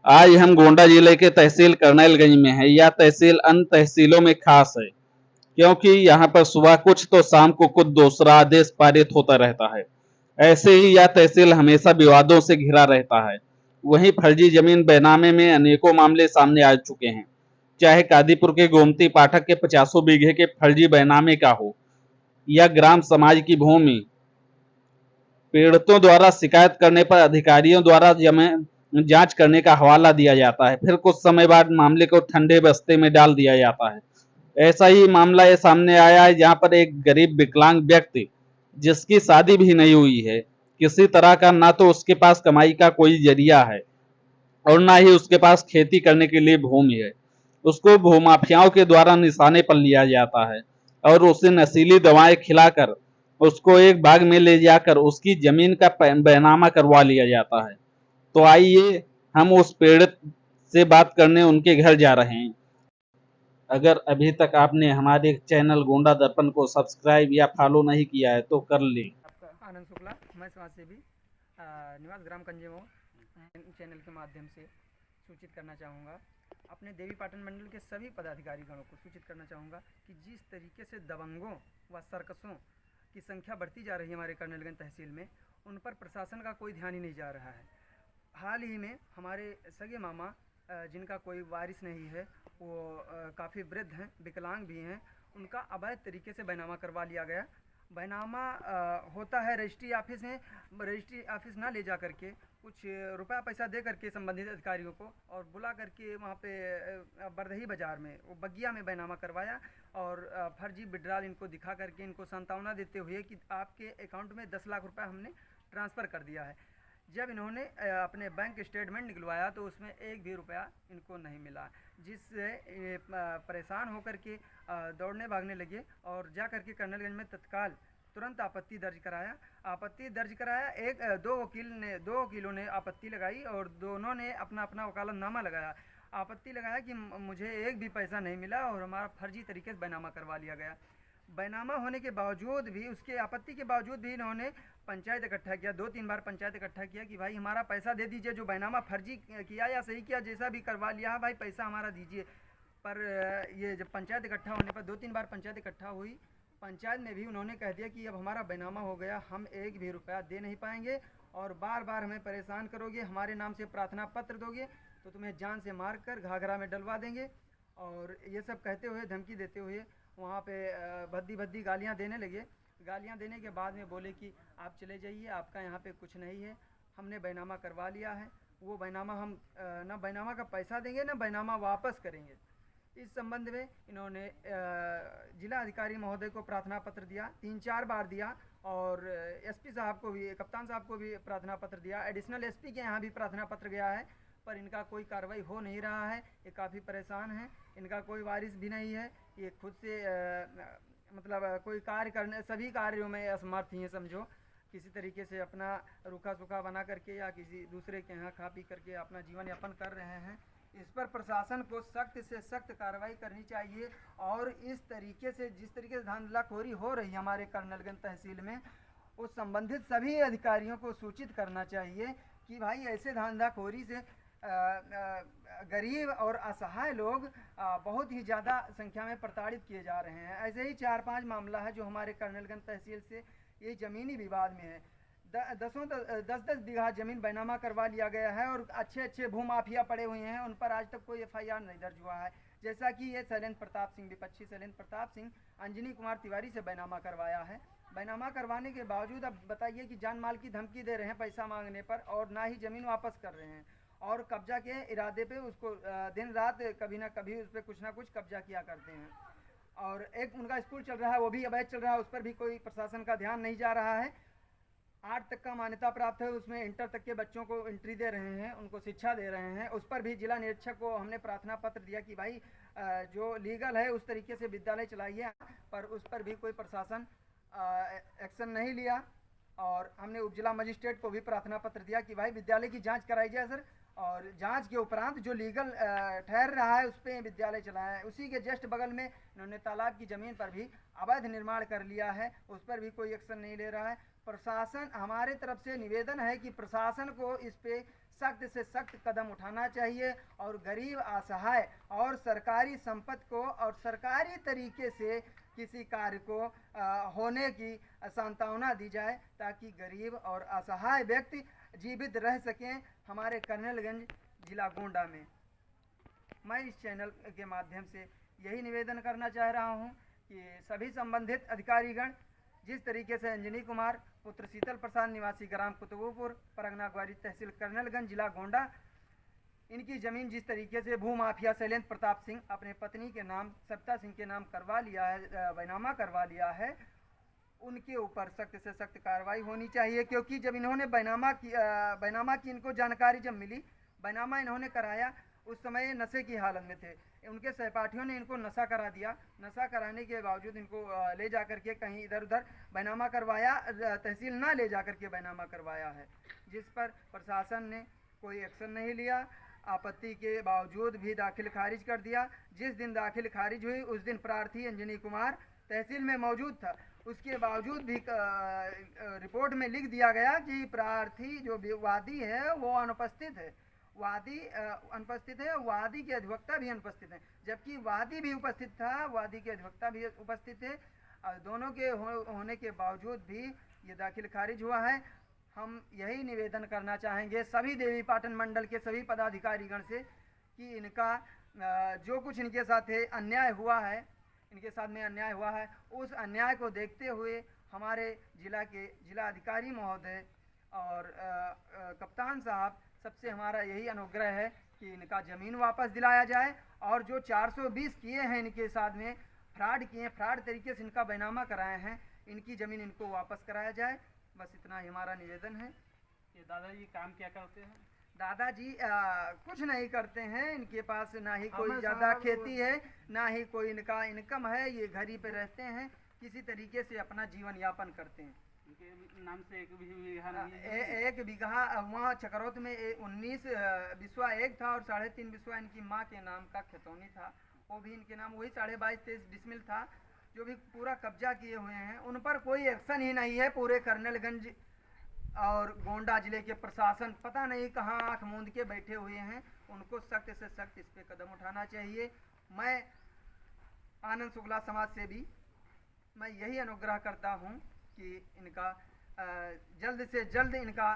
आज हम गोंडा जिले के तहसील करनैलगंज में हैं। यह तहसील अन्य तहसीलों में खास है क्योंकि यहाँ पर सुबह कुछ तो शाम को कुछ दूसरा आदेश पारित होता रहता है। ऐसे ही यह तहसील हमेशा विवादों से घिरा रहता है। वहीं फर्जी जमीन बेनामे में अनेकों मामले सामने आ चुके हैं, चाहे कादीपुर के गोमती पाठक के 50 बीघे के फर्जी बेनामे का हो या ग्राम समाज की भूमि। पीड़ितों द्वारा शिकायत करने पर अधिकारियों द्वारा जांच करने का हवाला दिया जाता है, फिर कुछ समय बाद मामले को ठंडे बस्ते में डाल दिया जाता है। ऐसा ही मामला ये सामने आया है जहां पर एक गरीब विकलांग व्यक्ति जिसकी शादी भी नहीं हुई है, किसी तरह का ना तो उसके पास कमाई का कोई जरिया है और ना ही उसके पास खेती करने के लिए भूमि है, उसको भूमाफियाओं के द्वारा निशाने पर लिया जाता है और उसे नशीली दवाएं खिलाकर उसको एक बाग में ले जाकर उसकी जमीन का बैनामा करवा लिया जाता है। तो आइए हम उस पीड़ित से बात करने उनके घर जा रहे हैं। अगर अभी तक आपने हमारे चैनल गोंडा दर्पण को सब्सक्राइब या फॉलो नहीं किया है तो कर लें। आपका आनंद शुक्ला, मैं समाज सेवी निवास ग्राम कंजेमो चैनल के माध्यम से सूचित करना चाहूँगा। अपने देवी पाटन मंडल के सभी पदाधिकारीगणों को सूचित करना चाहूँगा कि जिस तरीके से दबंगों व सर्कसों की संख्या बढ़ती जा रही है हमारे करनैलगंज तहसील में, उन पर प्रशासन का कोई ध्यान ही नहीं जा रहा है। हाल ही में हमारे सगे मामा जिनका कोई वारिस नहीं है, वो काफ़ी वृद्ध हैं, विकलांग भी हैं, उनका अवैध तरीके से बैनामा करवा लिया गया। बैनामा होता है रजिस्ट्री ऑफिस में, रजिस्ट्री ऑफिस ना ले जा करके कुछ रुपया पैसा दे करके संबंधित अधिकारियों को और बुला करके वहाँ पे बरदही बाज़ार में वो बगिया में बैनामा करवाया और फर्जी विड्राल इनको दिखा करके इनको सांत्वना देते हुए कि आपके अकाउंट में 10 लाख रुपया हमने ट्रांसफ़र कर दिया है। जब इन्होंने अपने बैंक स्टेटमेंट निकलवाया तो उसमें एक भी रुपया इनको नहीं मिला, जिससे परेशान होकर के दौड़ने भागने लगे और जा करके कर्नलगंज में तत्काल तुरंत आपत्ति दर्ज कराया। दो वकीलों ने आपत्ति लगाई और दोनों ने अपना अपना वकालतनामा लगाया। आपत्ति लगाया कि मुझे एक भी पैसा नहीं मिला और हमारा फर्जी तरीके से बैनामा करवा लिया गया। बैनामा होने के बावजूद भी, उसके आपत्ति के बावजूद भी इन्होंने पंचायत इकट्ठा किया, 2-3 बार पंचायत इकट्ठा किया कि भाई हमारा पैसा दे दीजिए, जो बैनामा फर्जी किया या सही किया जैसा भी करवा लिया है भाई पैसा हमारा दीजिए। पर ये जब पंचायत इकट्ठा होने पर 2-3 बार पंचायत इकट्ठा हुई, पंचायत में भी उन्होंने कह दिया कि अब हमारा बैनामा हो गया, हम एक भी रुपया दे नहीं पाएंगे और बार बार हमें परेशान करोगे, हमारे नाम से प्रार्थना पत्र दोगे तो तुम्हें जान से मार कर घाघरा में डलवा देंगे। और ये सब कहते हुए, धमकी देते हुए वहाँ पे भद्दी भद्दी गालियाँ देने लगे। गालियाँ देने के बाद में बोले कि आप चले जाइए, आपका यहाँ पे कुछ नहीं है, हमने बैनामा करवा लिया है, वो बैनामा हम ना बैनामा का पैसा देंगे ना बैनामा वापस करेंगे। इस संबंध में इन्होंने जिला अधिकारी महोदय को प्रार्थना पत्र दिया, 3-4 बार दिया और एसपी साहब को भी, कप्तान साहब को भी प्रार्थना पत्र दिया, एडिशनल एसपी के यहाँ भी प्रार्थना पत्र गया है, पर इनका कोई कार्रवाई हो नहीं रहा है। ये काफ़ी परेशान हैं, इनका कोई वारिस भी नहीं है, ये खुद से मतलब कोई कार्य करने, सभी कार्यों में असमर्थ ही हैं समझो। किसी तरीके से अपना रूखा सूखा बना करके या किसी दूसरे के यहाँ खा पी करके अपना जीवन यापन कर रहे हैं। इस पर प्रशासन को सख्त से सख्त कार्रवाई करनी चाहिए और इस तरीके से, जिस तरीके से धांधलाखोरी हो रही है हमारे कर्नलगंज तहसील में, उस संबंधित सभी अधिकारियों को सूचित करना चाहिए कि भाई ऐसे धांधलाखोरी से गरीब और असहाय लोग बहुत ही ज़्यादा संख्या में प्रताड़ित किए जा रहे हैं। ऐसे ही 4-5 मामला है जो हमारे कर्नलगंज तहसील से ये ज़मीनी विवाद में है। 10-10 बीघा ज़मीन बैनामा करवा लिया गया है और अच्छे अच्छे भूमाफिया पड़े हुए हैं, उन पर आज तक कोई FIR नहीं दर्ज हुआ है। जैसा कि ये शैलेंद्र प्रताप सिंह, विपक्षी शैलेंद्र प्रताप सिंह अंजनी कुमार तिवारी से बैनामा करवाया है। बैनामा करवाने के बावजूद अब बताइए कि जान माल की धमकी दे रहे हैं पैसा मांगने पर और ना ही ज़मीन वापस कर रहे हैं और कब्जा के इरादे पे उसको दिन रात कभी ना कभी उस पर कुछ ना कुछ कब्जा किया करते हैं। और एक उनका स्कूल चल रहा है, वो भी अवैध चल रहा है, उस पर भी कोई प्रशासन का ध्यान नहीं जा रहा है। 8 तक का मान्यता प्राप्त है, उसमें इंटर तक के बच्चों को एंट्री दे रहे हैं, उनको शिक्षा दे रहे हैं। उस पर भी जिला निरीक्षक को हमने प्रार्थना पत्र दिया कि भाई जो लीगल है उस तरीके से विद्यालय चलाइए, पर उस पर भी कोई प्रशासन एक्शन नहीं लिया। और हमने उप जिला मजिस्ट्रेट को भी प्रार्थना पत्र दिया कि भाई विद्यालय की जांच कराई जाए सर, और जांच के उपरांत जो लीगल ठहर रहा है उस पर विद्यालय चलाएं। उसी के जस्ट बगल में इन्होंने तालाब की ज़मीन पर भी अवैध निर्माण कर लिया है, उस पर भी कोई एक्शन नहीं ले रहा है प्रशासन। हमारे तरफ से निवेदन है कि प्रशासन को इस पे सख्त से सख्त कदम उठाना चाहिए और गरीब असहाय और सरकारी संपत्ति को और सरकारी तरीके से किसी कार्य को होने की सांत्वना दी जाए ताकि गरीब और असहाय व्यक्ति जीवित रह सकें हमारे कर्नलगंज जिला गोंडा में। मैं इस चैनल के माध्यम से यही निवेदन करना चाह रहा हूं कि सभी संबंधित अधिकारीगण जिस तरीके से अंजनी कुमार पुत्र शीतल प्रसाद निवासी ग्राम कुतुबुपुर परगना ग्वारी तहसील कर्नलगंज जिला गोंडा, इनकी ज़मीन जिस तरीके से भूमाफिया शैलेंद्र प्रताप सिंह अपने पत्नी के नाम सविता सिंह के नाम करवा लिया है, बैनामा करवा लिया है, उनके ऊपर सख्त से सख्त कार्रवाई होनी चाहिए। क्योंकि जब इन्होंने बैनामा की इनको जानकारी जब मिली, बैनामा इन्होंने कराया, उस समय नशे की हालत में थे। उनके सहपाठियों ने इनको नशा करा दिया। नशा कराने के बावजूद इनको ले जा कर के कहीं इधर उधर बैनामा करवाया, तहसील ना ले जा कर के बैनामा करवाया है, जिस पर प्रशासन ने कोई एक्शन नहीं लिया। आपत्ति के बावजूद भी दाखिल खारिज कर दिया। जिस दिन दाखिल खारिज हुई उस दिन प्रार्थी अंजनी कुमार तहसील में मौजूद था। उसके बावजूद भी रिपोर्ट में लिख दिया गया कि प्रार्थी जो वादी है वो अनुपस्थित है, वादी अनुपस्थित है, वादी के अधिवक्ता भी अनुपस्थित हैं। जबकि वादी भी उपस्थित था, वादी के अधिवक्ता भी उपस्थित थे। दोनों के होने के बावजूद भी ये दाखिल खारिज हुआ है। हम यही निवेदन करना चाहेंगे सभी देवीपाटन मंडल के सभी पदाधिकारीगण से कि इनका जो कुछ इनके साथ है अन्याय हुआ है, इनके साथ में अन्याय हुआ है, उस अन्याय को देखते हुए हमारे जिला के जिला अधिकारी महोदय और कप्तान साहब सबसे हमारा यही अनुग्रह है कि इनका ज़मीन वापस दिलाया जाए और जो 420 किए हैं इनके साथ में फ्रॉड किए, फ्रॉड तरीके से इनका बैनामा कराए हैं, इनकी ज़मीन इनको वापस कराया जाए। बस इतना ही हमारा निवेदन है। ये दादाजी काम क्या करते हैं? दादाजी कुछ नहीं करते हैं। इनके पास ना ही कोई ज़्यादा खेती है, ना ही कोई इनका इनकम है। ये घर ही पे रहते हैं, किसी तरीके से अपना जीवन यापन करते हैं। इनके नाम से एक भी बीघा नहीं है? एक बीघा वहाँ चकरौत में 19 बिस्वा एक था और 3.5 बिस्वा इनकी माँ के नाम का खेतौनी था, वो भी इनके नाम, वही 22.5-23 डिसमिल था, जो भी पूरा कब्जा किए हुए हैं। उन पर कोई एक्शन ही नहीं है। पूरे कर्नलगंज और गोंडा जिले के प्रशासन पता नहीं कहाँ आँख मूंद के बैठे हुए हैं। उनको सख्त से सख्त इस पे कदम उठाना चाहिए। मैं आनंद शुक्ला समाज से भी मैं यही अनुग्रह करता हूँ कि इनका जल्द से जल्द इनका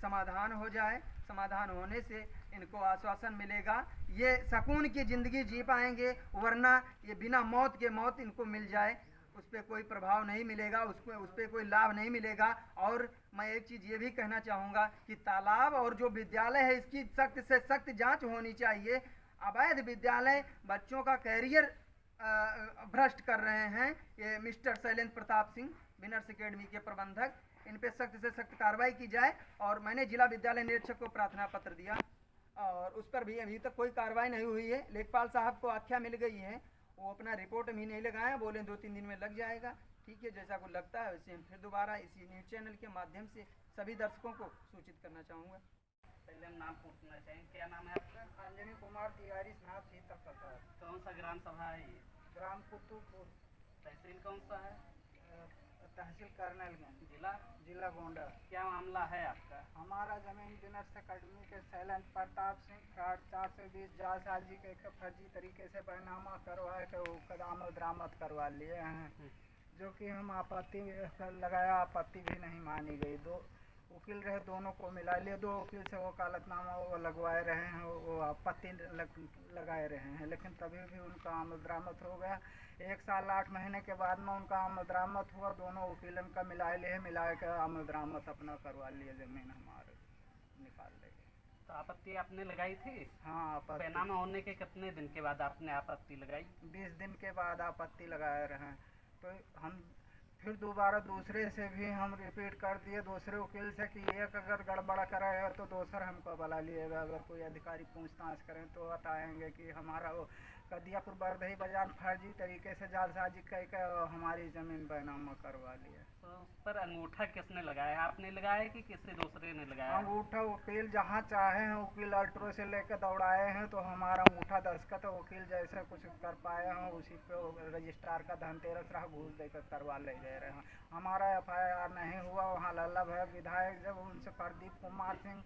समाधान हो जाए। समाधान होने से इनको आश्वासन मिलेगा, ये सुकून की ज़िंदगी जी पाएंगे, वरना ये बिना मौत के मौत इनको मिल जाए, उस पर कोई प्रभाव नहीं मिलेगा, उस पर कोई लाभ नहीं मिलेगा। और मैं एक चीज़ ये भी कहना चाहूँगा कि तालाब और जो विद्यालय है इसकी सख्त से सख्त जांच होनी चाहिए। अवैध विद्यालय बच्चों का कैरियर भ्रष्ट कर रहे हैं ये mister Shailendra Pratap Singh winners academy के प्रबंधक, इन पे सख्त से सख्त कार्रवाई की जाए। और मैंने जिला विद्यालय निरीक्षक को प्रार्थना पत्र दिया और उस पर भी अभी तक कोई कार्रवाई नहीं हुई है। लेखपाल साहब को आख्या मिल गई है, वो अपना रिपोर्ट भी नहीं लगाए, बोले 2-3 दिन में लग जाएगा। ठीक है, जैसा कुछ लगता है वैसे हम फिर दोबारा इसी न्यूज़ चैनल के माध्यम से सभी दर्शकों को सूचित करना चाहूँगा। पहले हम नाम पूछना चाहेंगे, क्या नाम है आपका? अंजनी कुमार तिवारी नाम शीतल प्रसाद। कौन सा ग्राम सभा है ये? ग्राम कुतुबपुर। तहसील कौन सा है? तहसील कर्नलगंज। जिला गोंडा। क्या मामला है आपका? हमारा जमीन विनर्स एकेडमी के शैलेंद्र प्रताप सिंह फ्रॉड 420 जालसाजी के फर्जी तरीके से बैनामा करवा के वो आमद दरामद करवा लिए हैं, जो कि हम आपत्ति लगाया, आपत्ति भी नहीं मानी गई। 2 वकील रहे, दोनों को मिला लिए, 2 वकील से वकालतनामा वो लगवाए रहे हैं, वो आपत्ति लगाए रहे हैं, लेकिन तभी भी उनका आमद दरामद हो गया। 1 साल 8 महीने के बाद में उनका आमद दरामद हुआ। दोनों वकीलन का मिला के आमद दरामद अपना करवा लिए, जमीन हमारे निकाल ले गए। तो आपत्ति आपने लगाई थी? हाँ, बैनामा होने के कितने दिन के बाद आपने आपत्ति लगाई? 20 दिन के बाद आपत्ति लगाए रहे। तो हम फिर दोबारा दूसरे से भी हम रिपीट कर दिए, दूसरे वकील से कि एक अगर गड़बड़ कराएगा तो दूसरा हमको बुला लिएगा। अगर कोई अधिकारी पूछताछ करें तो बताएंगे कि हमारा वो कदियापुर बरदही बाजार फर्जी तरीके से जालसाजी करके हमारी ज़मीन बैनामा करवा लिया। तो उस पर अंगूठा किसने लगाया? आपने लगाया कि किसी दूसरे ने लगाया? अंगूठा वकील जहाँ चाहे हैं, वकील अल्ट्रो से लेकर दौड़ाए हैं, तो हमारा अंगूठा दस्तखत वकील जैसे कुछ कर पाए हैं उसी पे रजिस्ट्रार का धनतेरस रहा घूस देकर करवा ले गए रहे हैं। हमारा FIR नहीं हुआ। वहाँ लल्लभ है विधायक, जब उनसे प्रदीप कुमार सिंह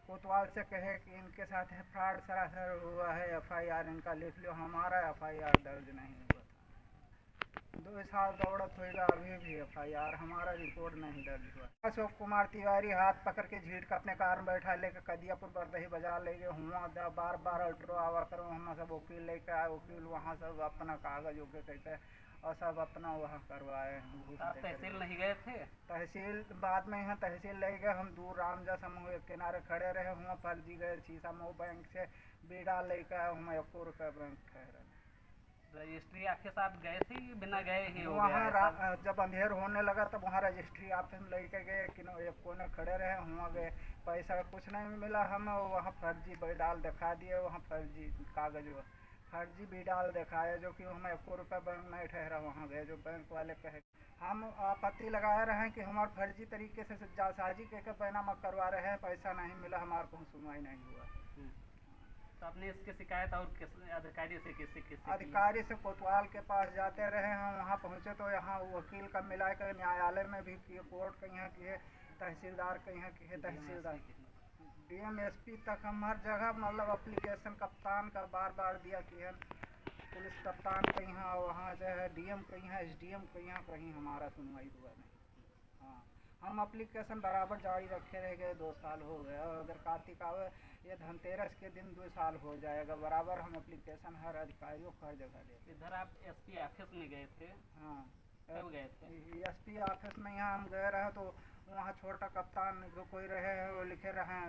कोतवाल से कहे कि इनके साथ फ्रॉड सरासर हुआ है, एफआईआर इनका लिख लो। हमारा एफआईआर दर्ज नहीं हुआ था, 2 साल दौड़त होगा, अभी भी एफआईआर हमारा रिपोर्ट नहीं दर्ज हुआ। अशोक कुमार तिवारी हाथ पकड़ के झीट के अपने कार में बैठा लेके कदियापुर बरदही बाजार ले गए। हुआ बार बार अल्ट्रो आवा करो, हम सब वकील लेके आए, वकील वहाँ सब अपना कागज होके कहते और सब अपना वहाँ करवाए। आप तहसील नहीं गए थे? तहसील बाद में यहाँ तहसील ले गए हम, दूर रामजा समूह के किनारे खड़े रहे। हुआ फर्जी गए शीशा मऊ बैंक से बीड़ा लेकर आए, हम 1 रुपये बैंक ठहरे। रजिस्ट्री ऑफिस आप गए थे बिना गए ही हो गया वहाँ जब अंधेर होने लगा तब वहाँ रजिस्ट्री ऑफिस में लेके गए कि एक कोने खड़े रहे। वहाँ गए, पैसा कुछ नहीं मिला हमें। वहाँ फर्जी बीडाल दिखा दिए, वहाँ फर्जी कागज फर्जी बीडाल दिखाया, जो कि हमें 1 रुपये बैंक नहीं ठहरा। वहाँ गए जो बैंक वाले कहे, हम आपत्ति लगाए रहे हैं कि हमारे फर्जी तरीके से जालसाजी के बैनामा करवा रहे हैं, पैसा नहीं मिला, हमारे को सुनवाई नहीं हुआ। तो आपने इसकी शिकायत और किस अधिकारी से किससे अधिकारी से कोतवाल के पास जाते रहे हैं। वहाँ पहुँचे तो यहाँ वकील का मिला कर न्यायालय में भी किए, कोर्ट के यहाँ किए, तहसीलदार के यहाँ किए, तहसीलदार डीएम एसपी तक हम हर जगह मतलब एप्लीकेशन कप्तान का बार बार दिया कि है, पुलिस कप्तान के यहाँ, वहाँ जो है डीएम के यहाँ, एसडीएम के यहाँ, कहीं हमारा सुनवाई हुआ नहीं। हाँ, हम एप्लीकेशन बराबर जारी रखे रह गए, 2 साल हो गए। और अगर कार्तिक आवे ये धनतेरस के दिन 2 साल हो जाएगा, बराबर हम एप्लीकेशन हर अधिकारियों को हर जगह देते। इधर आप एसपी ऑफिस में गए थे? हाँ, कब गए थे? एसपी ऑफिस में यहाँ हम गए रहे तो वहाँ छोटा कप्तान जो कोई रहे हैं वो लिखे रहे,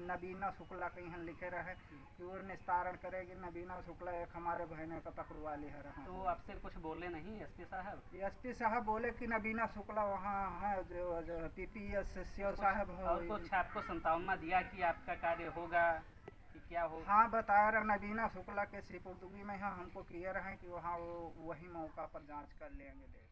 नबीना शुक्ला के यहाँ लिखे रहे कि वो निस्तारण करेगी। नबीना शुक्ला एक हमारे बहने का पकड़वाली है रहा। तो आपसे कुछ बोले नहीं एसपी साहब? एसपी साहब बोले कि नबीना शुक्ला वहाँ है, जो पीपीएस साहब और कुछ आपको संतावना दिया कि आपका कार्य होगा कि क्या होगा? हाँ, बताया रहा नबीना शुक्ला के सिपुर्दगी में यहाँ हमको किए रहे कि वहाँ वो वही मौका पर जाँच कर लेंगे।